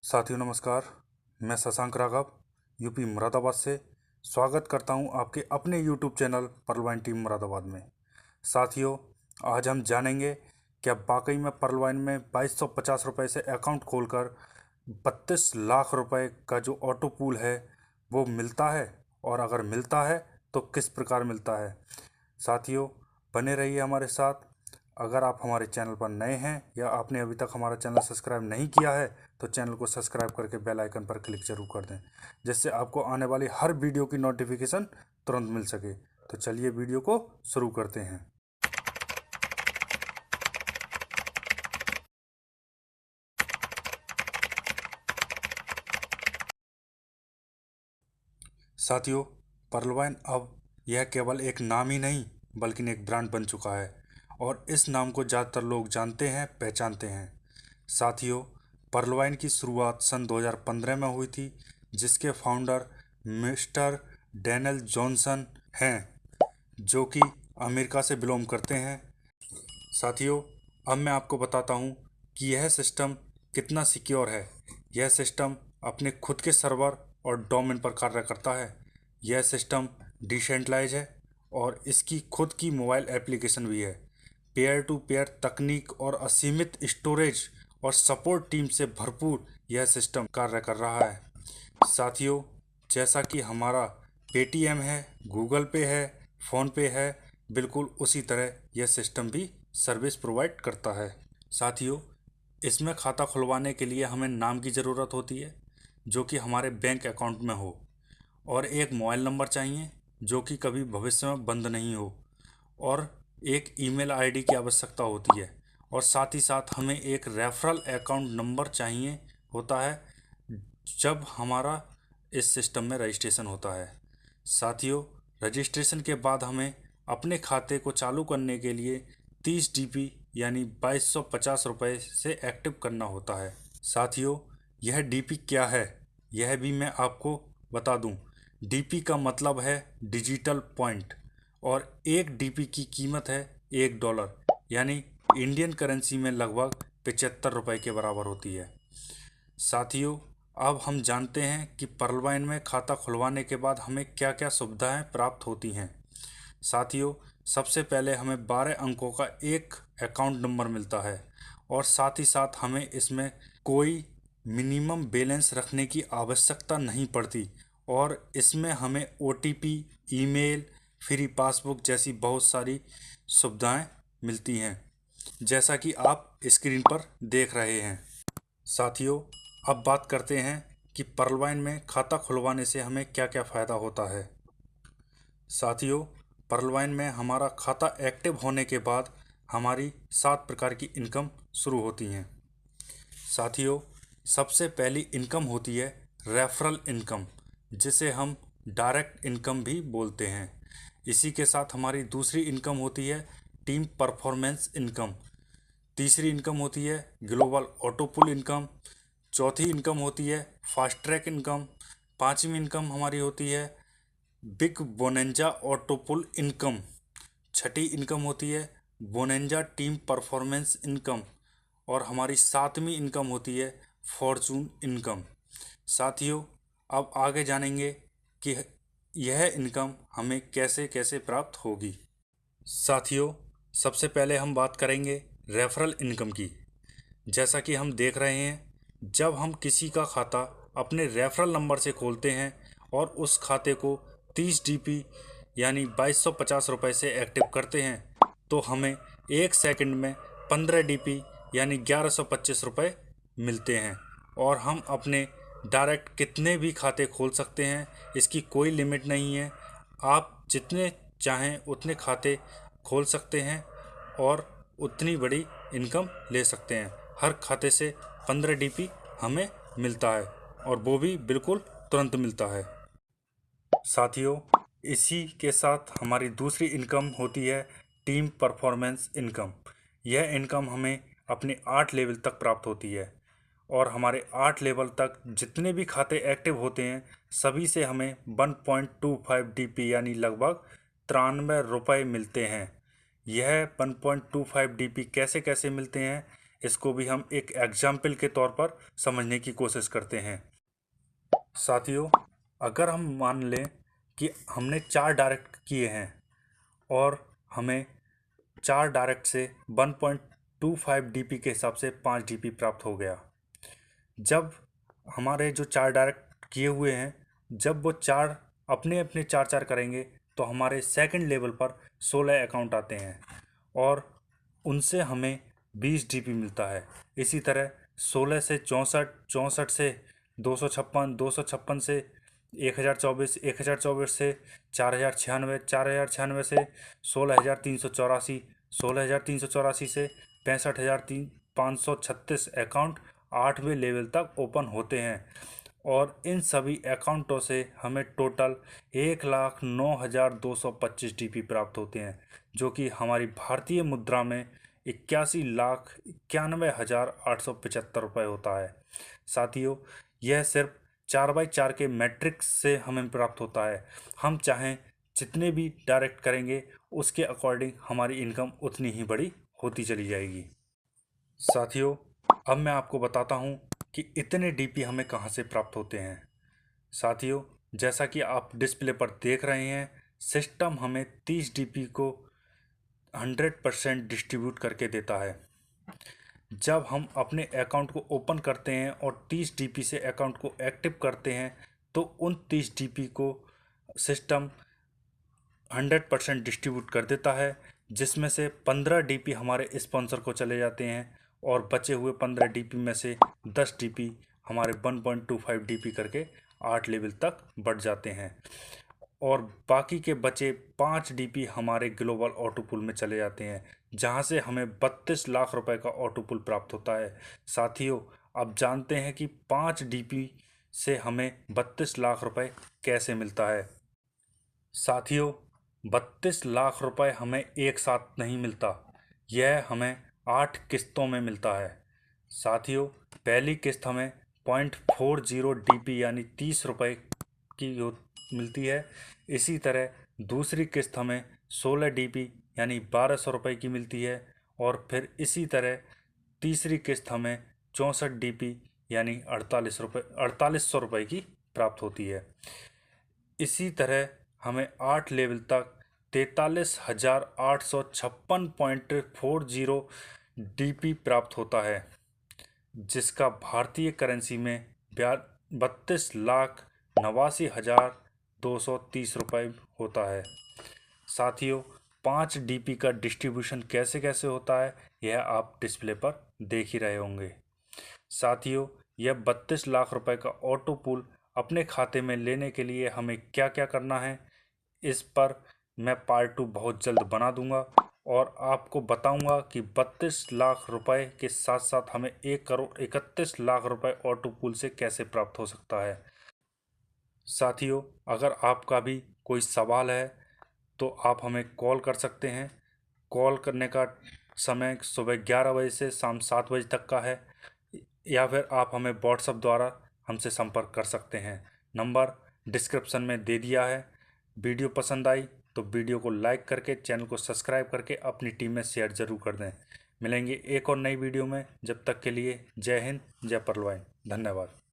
साथियों नमस्कार। मैं शशांक राघव यूपी मुरादाबाद से स्वागत करता हूं आपके अपने यूट्यूब चैनल पर्लवाइन टीम मुरादाबाद में। साथियों, आज हम जानेंगे क्या वाकई में पर्लवाइन में 2250 रुपये से अकाउंट खोलकर 32 लाख रुपए का जो ऑटो पूल है वो मिलता है, और अगर मिलता है तो किस प्रकार मिलता है। साथियों, बने रहिए हमारे साथ। अगर आप हमारे चैनल पर नए हैं या आपने अभी तक हमारा चैनल सब्सक्राइब नहीं किया है तो चैनल को सब्सक्राइब करके बेल आइकन पर क्लिक जरूर कर दें, जिससे आपको आने वाली हर वीडियो की नोटिफिकेशन तुरंत मिल सके। तो चलिए वीडियो को शुरू करते हैं। साथियों, पर्लवाइन अब यह केवल एक नाम ही नहीं बल्कि एक ब्रांड बन चुका है, और इस नाम को ज़्यादातर लोग जानते हैं, पहचानते हैं। साथियों, पर्लवाइन की शुरुआत सन 2015 में हुई थी, जिसके फाउंडर मिस्टर डैनियल जॉनसन हैं, जो कि अमेरिका से बिलोंग करते हैं। साथियों, अब मैं आपको बताता हूँ कि यह सिस्टम कितना सिक्योर है। यह सिस्टम अपने खुद के सर्वर और डोमेन पर कार्य करता है। यह सिस्टम डिसेंट्रलाइज है और इसकी खुद की मोबाइल एप्लीकेशन भी है। पेयर टू पेयर तकनीक और असीमित स्टोरेज और सपोर्ट टीम से भरपूर यह सिस्टम कार्य कर रहा है। साथियों, जैसा कि हमारा पेटीएम है, गूगल पे है, फ़ोन पे है, बिल्कुल उसी तरह यह सिस्टम भी सर्विस प्रोवाइड करता है। साथियों, इसमें खाता खुलवाने के लिए हमें नाम की ज़रूरत होती है जो कि हमारे बैंक अकाउंट में हो, और एक मोबाइल नंबर चाहिए जो कि कभी भविष्य में बंद नहीं हो, और एक ईमेल आईडी की आवश्यकता होती है, और साथ ही साथ हमें एक रेफरल अकाउंट नंबर चाहिए होता है जब हमारा इस सिस्टम में रजिस्ट्रेशन होता है। साथियों, रजिस्ट्रेशन के बाद हमें अपने खाते को चालू करने के लिए 30 डीपी यानी 2250 रुपये से एक्टिव करना होता है। साथियों, यह डीपी क्या है यह भी मैं आपको बता दूं। डीपी का मतलब है डिजिटल पॉइंट, और एक डीपी की कीमत है $1, यानी इंडियन करेंसी में लगभग 75 रुपये के बराबर होती है। साथियों, अब हम जानते हैं कि पर्लवाइन में खाता खुलवाने के बाद हमें क्या क्या सुविधाएं प्राप्त होती हैं। साथियों, सबसे पहले हमें 12 अंकों का एक अकाउंट नंबर मिलता है, और साथ ही साथ हमें इसमें कोई मिनिमम बैलेंस रखने की आवश्यकता नहीं पड़ती, और इसमें हमें ओटीपी, ईमेल, फ्री पासबुक जैसी बहुत सारी सुविधाएं मिलती हैं, जैसा कि आप स्क्रीन पर देख रहे हैं। साथियों, अब बात करते हैं कि पर्लवाइन में खाता खुलवाने से हमें क्या क्या फ़ायदा होता है। साथियों, पर्लवाइन में हमारा खाता एक्टिव होने के बाद हमारी 7 प्रकार की इनकम शुरू होती हैं। साथियों, सबसे पहली इनकम होती है रेफरल इनकम, जिसे हम डायरेक्ट इनकम भी बोलते हैं। इसी के साथ हमारी दूसरी इनकम होती है टीम परफॉर्मेंस इनकम। तीसरी इनकम होती है ग्लोबल ऑटो पुल इनकम। चौथी इनकम होती है फास्ट ट्रैक इनकम। पांचवी इनकम हमारी होती है बिग बोनेंजा ऑटो पुल इनकम। छठी इनकम होती है बोनेंजा टीम परफॉर्मेंस इनकम, और हमारी सातवीं इनकम होती है फॉर्चून इनकम। साथियों, अब आगे जानेंगे कि यह इनकम हमें कैसे कैसे प्राप्त होगी। साथियों, सबसे पहले हम बात करेंगे रेफरल इनकम की। जैसा कि हम देख रहे हैं, जब हम किसी का खाता अपने रेफरल नंबर से खोलते हैं और उस खाते को 30 डीपी यानी 2250 रुपये से एक्टिव करते हैं, तो हमें 1 सेकंड में 15 डीपी यानी 1125 रुपये मिलते हैं, और हम अपने डायरेक्ट कितने भी खाते खोल सकते हैं। इसकी कोई लिमिट नहीं है, आप जितने चाहें उतने खाते खोल सकते हैं और उतनी बड़ी इनकम ले सकते हैं। हर खाते से 15 डीपी हमें मिलता है, और वो भी बिल्कुल तुरंत मिलता है। साथियों, इसी के साथ हमारी दूसरी इनकम होती है टीम परफॉर्मेंस इनकम। यह इनकम हमें अपने 8 लेवल तक प्राप्त होती है, और हमारे 8 लेवल तक जितने भी खाते एक्टिव होते हैं सभी से हमें 1.25 डीपी यानी लगभग 93 रुपये मिलते हैं। यह 1.25 डीपी कैसे कैसे मिलते हैं इसको भी हम एक एग्जाम्पल के तौर पर समझने की कोशिश करते हैं। साथियों, अगर हम मान लें कि हमने 4 डायरेक्ट किए हैं और हमें 4 डायरेक्ट से 1.25 डीपी के हिसाब से 5 डीपी प्राप्त हो गया। जब हमारे जो 4 डायरेक्ट किए हुए हैं, जब वो 4 अपने अपने 4 करेंगे तो हमारे सेकंड लेवल पर 16 अकाउंट आते हैं और उनसे हमें 20 डीपी मिलता है। इसी तरह 16 से 64, 64 से 256, 256 से 1024, 1024 से 4096, 4096 से 16384, 16384 से 6536 अकाउंट 8वें लेवल तक ओपन होते हैं और इन सभी अकाउंटों से हमें टोटल 1,09,225 डीपी प्राप्त होते हैं, जो कि हमारी भारतीय मुद्रा में 81,91,875 रुपये होता है। साथियों, यह सिर्फ 4x4 के मैट्रिक्स से हमें प्राप्त होता है। हम चाहें जितने भी डायरेक्ट करेंगे उसके अकॉर्डिंग हमारी इनकम उतनी ही बड़ी होती चली जाएगी। साथियों, अब मैं आपको बताता हूं कि इतने डीपी हमें कहां से प्राप्त होते हैं। साथियों, जैसा कि आप डिस्प्ले पर देख रहे हैं, सिस्टम हमें 30 डीपी को 100% डिस्ट्रीब्यूट करके देता है। जब हम अपने अकाउंट को ओपन करते हैं और 30 डीपी से अकाउंट को एक्टिव करते हैं तो उन 30 डीपी को सिस्टम 100% डिस्ट्रीब्यूट कर देता है, जिसमें से 15 डीपी हमारे स्पॉन्सर को चले जाते हैं और बचे हुए 15 डीपी में से 10 डीपी हमारे 1.25 डीपी करके 8 लेवल तक बढ़ जाते हैं और बाकी के बचे 5 डीपी हमारे ग्लोबल ऑटो पूल में चले जाते हैं, जहां से हमें 32 लाख रुपए का ऑटो पूल प्राप्त होता है। साथियों, अब जानते हैं कि 5 डीपी से हमें 32 लाख रुपए कैसे मिलता है। साथियों, 32 लाख रुपए हमें एक साथ नहीं मिलता, यह हमें 8 किस्तों में मिलता है। साथियों, पहली किस्त हमें 0.40 डीपी यानी 30 रुपए की मिलती है। इसी तरह दूसरी किस्त हमें 16 डीपी यानी 1200 रुपये की मिलती है और फिर इसी तरह तीसरी किस्त हमें 64 डीपी यानी 4800 रुपये की प्राप्त होती है। इसी तरह हमें 8 लेवल तक 43,856.40 डीपी प्राप्त होता है, जिसका भारतीय करेंसी में 32,89,230 रुपये होता है। साथियों, 5 डीपी का डिस्ट्रीब्यूशन कैसे कैसे होता है यह आप डिस्प्ले पर देख ही रहे होंगे। साथियों, यह 32 लाख रुपए का ऑटो पूल अपने खाते में लेने के लिए हमें क्या क्या करना है, इस पर मैं पार्ट 2 बहुत जल्द बना दूंगा और आपको बताऊंगा कि 32 लाख रुपए के साथ साथ हमें 1,31,00,000 रुपए ऑटो पूल से कैसे प्राप्त हो सकता है। साथियों, अगर आपका भी कोई सवाल है तो आप हमें कॉल कर सकते हैं। कॉल करने का समय सुबह 11 बजे से शाम 7 बजे तक का है, या फिर आप हमें व्हाट्सएप द्वारा हमसे संपर्क कर सकते हैं। नंबर डिस्क्रिप्शन में दे दिया है। वीडियो पसंद आई तो वीडियो को लाइक करके चैनल को सब्सक्राइब करके अपनी टीम में शेयर ज़रूर कर दें। मिलेंगे एक और नई वीडियो में, जब तक के लिए जय हिंद, जय परलवाइन, धन्यवाद।